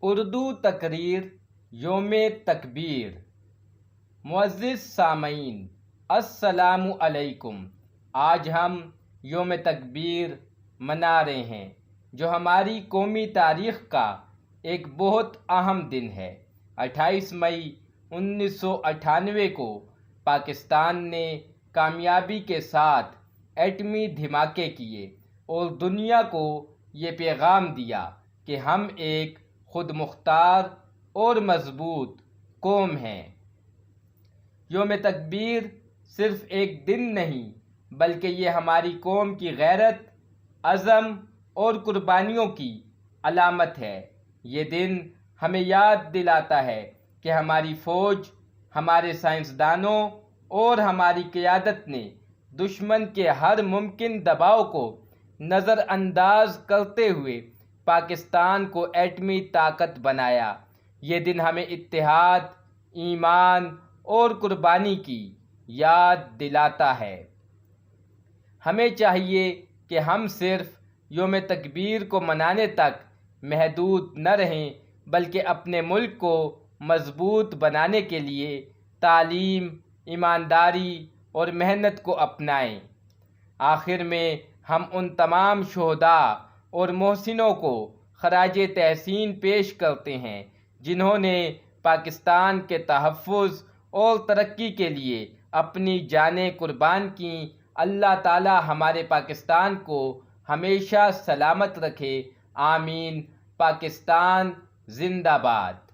اردو تقریر یوم تکبیر۔ معزز سامعین، السلام علیکم۔ آج ہم یوم تکبیر منا رہے ہیں، جو ہماری قومی تاریخ کا ایک بہت اہم دن ہے۔ 28 مئی 1998 کو پاکستان نے کامیابی کے ساتھ ایٹمی دھماکے کیے اور دنیا کو یہ پیغام دیا کہ ہم ایک خود مختار اور مضبوط قوم ہیں۔ یوم تکبیر صرف ایک دن نہیں، بلکہ یہ ہماری قوم کی غیرت، عزم اور قربانیوں کی علامت ہے۔ یہ دن ہمیں یاد دلاتا ہے کہ ہماری فوج، ہمارے سائنسدانوں اور ہماری قیادت نے دشمن کے ہر ممکن دباؤ کو نظر انداز کرتے ہوئے پاکستان کو ایٹمی طاقت بنایا۔ یہ دن ہمیں اتحاد، ایمان اور قربانی کی یاد دلاتا ہے۔ ہمیں چاہیے کہ ہم صرف یوم تکبیر کو منانے تک محدود نہ رہیں، بلکہ اپنے ملک کو مضبوط بنانے کے لیے تعلیم، ایمانداری اور محنت کو اپنائیں۔ آخر میں ہم ان تمام شہداء اور محسنوں کو خراج تحسین پیش کرتے ہیں جنہوں نے پاکستان کے تحفظ اور ترقی کے لیے اپنی جانیں قربان کیں۔ اللہ تعالی ہمارے پاکستان کو ہمیشہ سلامت رکھے، آمین۔ پاکستان زندہ باد۔